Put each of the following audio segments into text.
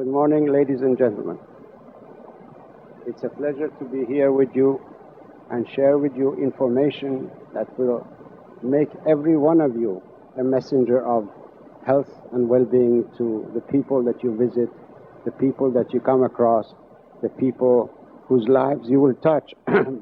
Good morning, ladies and gentlemen. It's a pleasure to be here with you and share with you information that will make every one of you a messenger of health and well-being to the people that you visit, the people that you come across, the people whose lives you will touch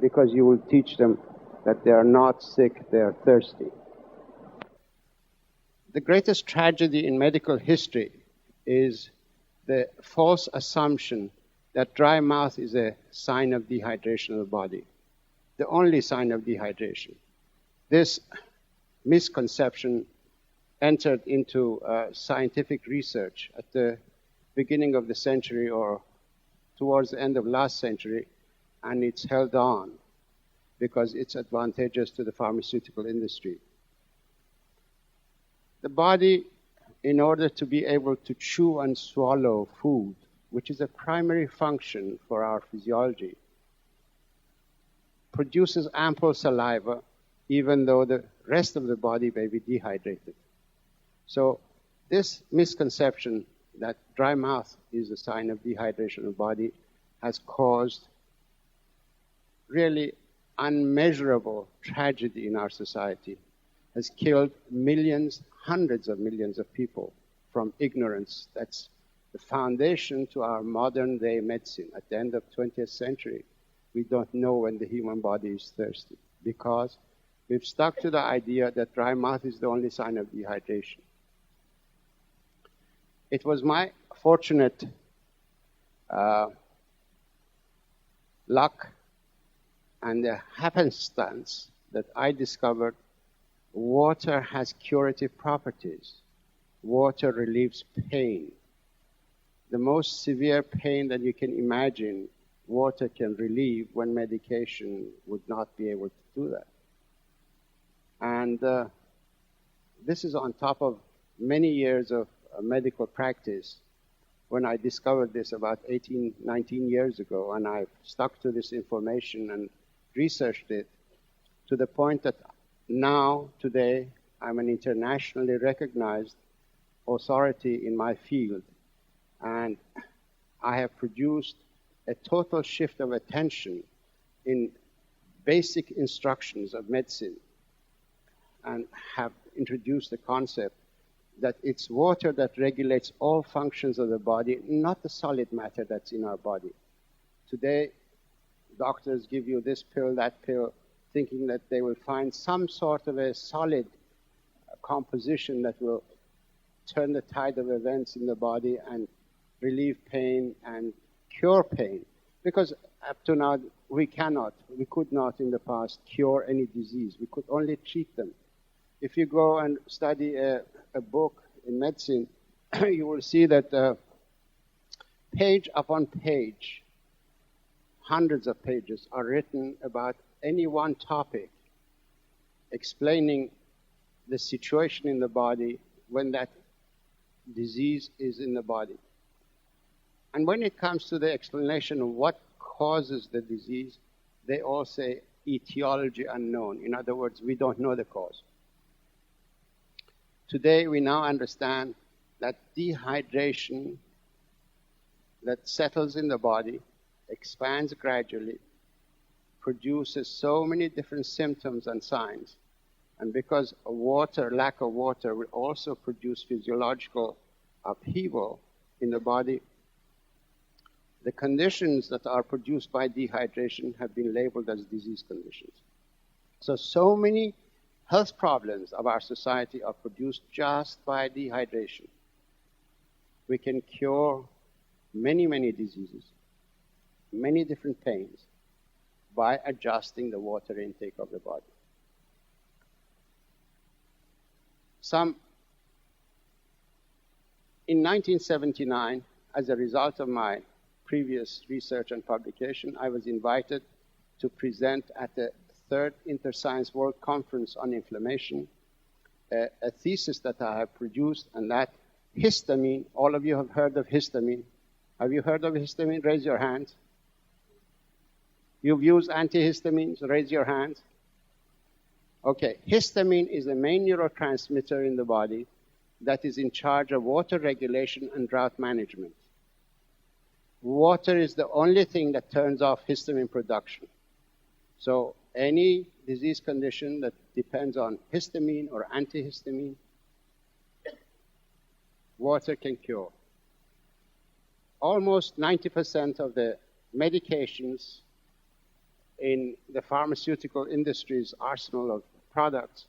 because you will teach them that they are not sick, they are thirsty. The greatest tragedy in medical history is the false assumption that dry mouth is a sign of dehydration of the body, the only sign of dehydration. This misconception entered into scientific research at the beginning of the century or towards the end of last century, and it's held on because it's advantageous to the pharmaceutical industry. The body, in order to be able to chew and swallow food, which is a primary function for our physiology, produces ample saliva, even though the rest of the body may be dehydrated. So this misconception that dry mouth is a sign of dehydration of the body has caused really unmeasurable tragedy in our society, has killed millions, hundreds of millions of people from ignorance. That's the foundation to our modern day medicine. At the end of 20th century, we don't know when the human body is thirsty because we've stuck to the idea that dry mouth is the only sign of dehydration. It was my fortunate luck and the happenstance that I discovered water has curative properties. Water relieves pain. The most severe pain that you can imagine, water can relieve when medication would not be able to do that. And this is on top of many years of medical practice. When I discovered this about 18, 19 years ago, and I've stuck to this information and researched it to the point that now, today, I'm an internationally recognized authority in my field. And I have produced a total shift of attention in basic instructions of medicine and have introduced the concept that it's water that regulates all functions of the body, not the solid matter that's in our body. Today, doctors give you this pill, that pill, thinking that they will find some sort of a solid composition that will turn the tide of events in the body and relieve pain and cure pain. Because up to now, we could not in the past cure any disease. We could only treat them. If you go and study a book in medicine, you will see that page upon page, hundreds of pages are written about any one topic, explaining the situation in the body when that disease is in the body. And when it comes to the explanation of what causes the disease, they all say etiology unknown. In other words, we don't know the cause. Today, we now understand that dehydration that settles in the body, expands gradually, produces so many different symptoms and signs. And because lack of water will also produce physiological upheaval in the body, the conditions that are produced by dehydration have been labeled as disease conditions. So many health problems of our society are produced just by dehydration. We can cure many, many diseases, many different pains, by adjusting the water intake of the body. In 1979, as a result of my previous research and publication, I was invited to present at the third Interscience World Conference on Inflammation, a thesis that I have produced, and that histamine, all of you have heard of histamine. Have you heard of histamine? Raise your hands. You've used antihistamines? Raise your hands. Okay, histamine is the main neurotransmitter in the body that is in charge of water regulation and drought management. water is the only thing that turns off histamine production. So any disease condition that depends on histamine or antihistamine, water can cure. Almost 90% of the medications in the pharmaceutical industry's arsenal of products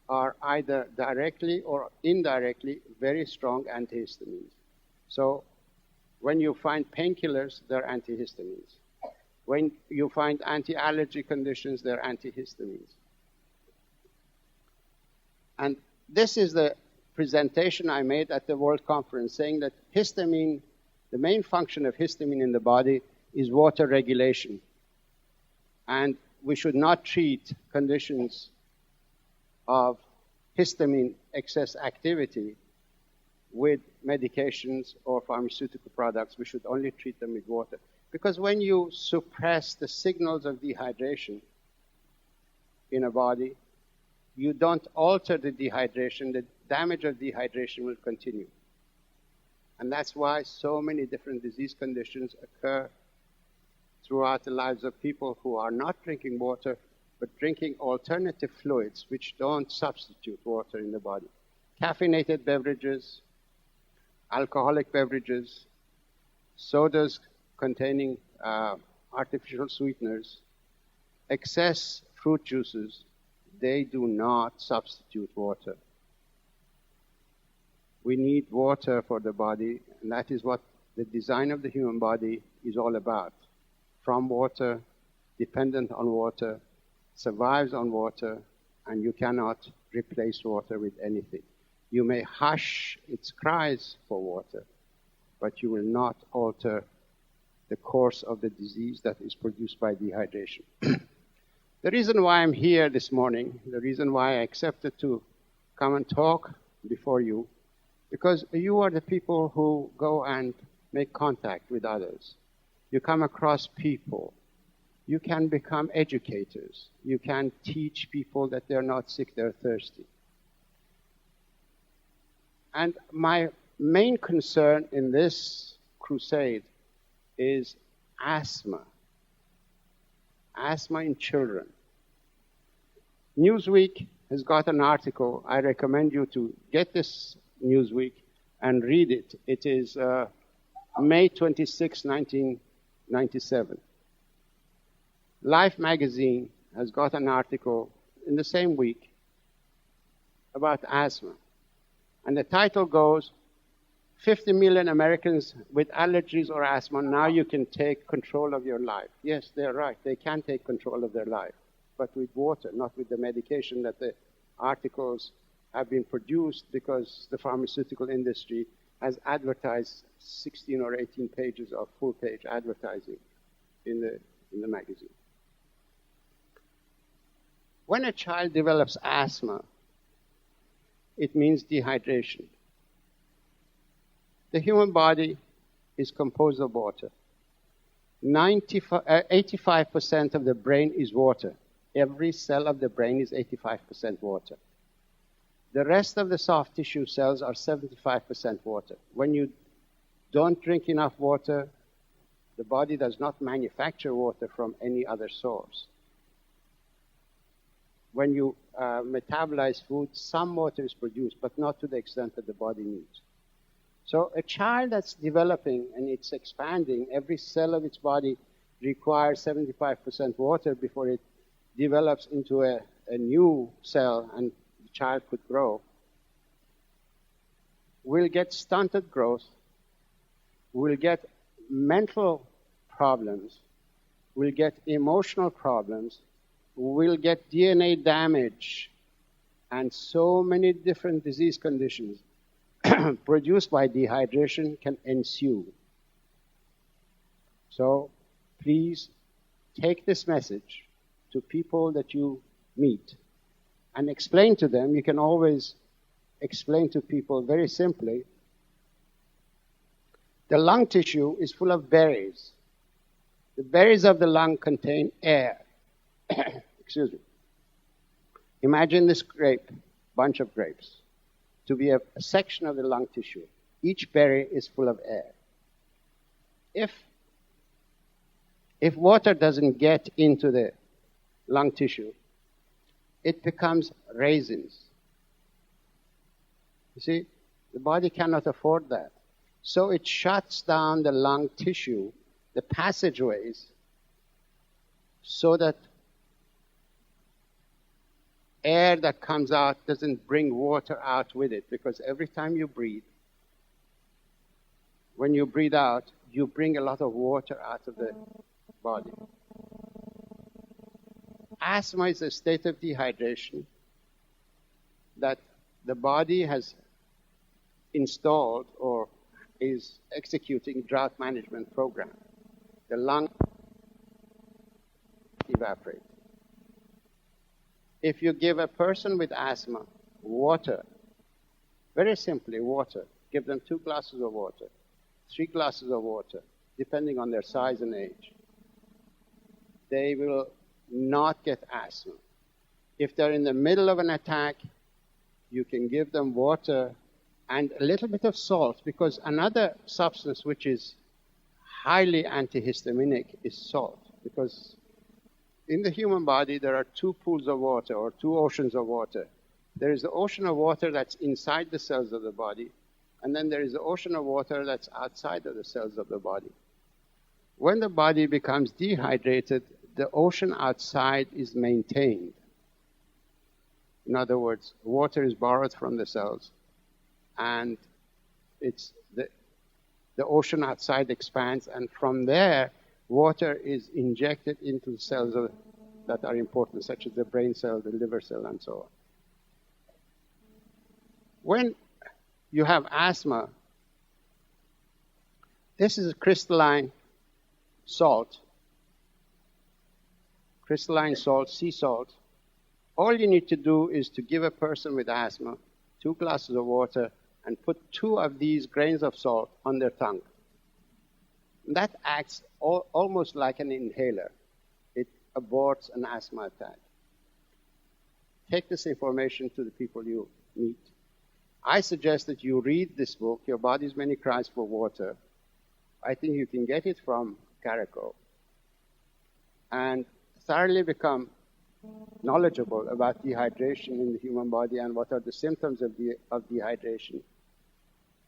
are either directly or indirectly very strong antihistamines. So when you find painkillers, they're antihistamines. When you find anti-allergy conditions, they're antihistamines. And this is the presentation I made at the World Conference, saying that histamine, the main function of histamine in the body is water regulation. And we should not treat conditions of histamine excess activity with medications or pharmaceutical products. We should only treat them with water. Because when you suppress the signals of dehydration in a body, you don't alter the dehydration. The damage of dehydration will continue. And that's why so many different disease conditions occur throughout the lives of people who are not drinking water, but drinking alternative fluids which don't substitute water in the body. Caffeinated beverages, alcoholic beverages, sodas containing artificial sweeteners, excess fruit juices, they do not substitute water. We need water for the body, and that is what the design of the human body is all about. From water, dependent on water, survives on water, and you cannot replace water with anything. You may hush its cries for water, but you will not alter the course of the disease that is produced by dehydration. The reason why I'm here this morning, the reason why I accepted to come and talk before you, because you are the people who go and make contact with others. You come across people. You can become educators. You can teach people that they're not sick, they're thirsty. And my main concern in this crusade is asthma. Asthma in children. Newsweek has got an article. I recommend you to get this Newsweek and read it. It is May 26, 1997. Life magazine has got an article in the same week about asthma. And the title goes, 50 million Americans with allergies or asthma, now you can take control of your life. Yes, they're right. They can take control of their life, but with water, not with the medication that the articles have been produced because the pharmaceutical industry has advertised 16 or 18 pages of full-page advertising in the magazine. When a child develops asthma, it means dehydration. The human body is composed of water. 85% of the brain is water. Every cell of the brain is 85% water. The rest of the soft tissue cells are 75% water. When you don't drink enough water, the body does not manufacture water from any other source. When you metabolize food, some water is produced, but not to the extent that the body needs. So a child that's developing and it's expanding, every cell of its body requires 75% water before it develops into a new cell and the child could grow. We'll get stunted growth. We'll get mental problems. We'll get emotional problems. We'll get DNA damage and so many different disease conditions produced by dehydration can ensue. So please take this message to people that you meet and explain to them. You can always explain to people very simply. The lung tissue is full of berries. The berries of the lung contain air. Excuse me. Imagine this bunch of grapes, to be a section of the lung tissue. Each berry is full of air. If If water doesn't get into the lung tissue, it becomes raisins. You see, the body cannot afford that. So it shuts down the lung tissue, the passageways, so that air that comes out doesn't bring water out with it. Because every time you breathe, when you breathe out, you bring a lot of water out of the body. Asthma is a state of dehydration that the body has installed or is executing drought management program. The lung evaporate. If you give a person with asthma water, very simply water, give them 2 glasses of water, 3 glasses of water, depending on their size and age, they will not get asthma. If they're in the middle of an attack, you can give them water and a little bit of salt, because another substance which is highly antihistaminic is salt. Because in the human body, there are 2 pools of water or 2 oceans of water. There is the ocean of water that's inside the cells of the body, and then there is the ocean of water that's outside of the cells of the body. When the body becomes dehydrated, the ocean outside is maintained. In other words, water is borrowed from the cells, and it's the ocean outside expands, and from there, water is injected into the cells that are important, such as the brain cell, the liver cell, and so on. When you have asthma, this is a crystalline salt, sea salt. All you need to do is to give a person with asthma 2 glasses of water and put 2 of these grains of salt on their tongue. That acts almost like an inhaler. It aborts an asthma attack. Take this information to the people you meet. I suggest that you read this book, Your Body's Many Cries for Water. I think you can get it from Carico and thoroughly become knowledgeable about dehydration in the human body and what are the symptoms of dehydration.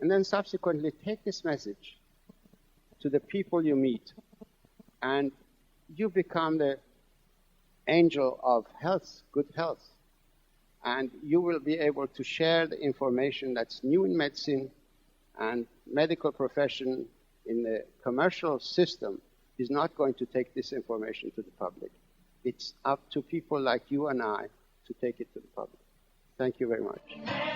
And then subsequently take this message to the people you meet, and you become the angel of health, good health. And you will be able to share the information that's new in medicine, and medical profession in the commercial system is not going to take this information to the public. It's up to people like you and I to take it to the public. Thank you very much.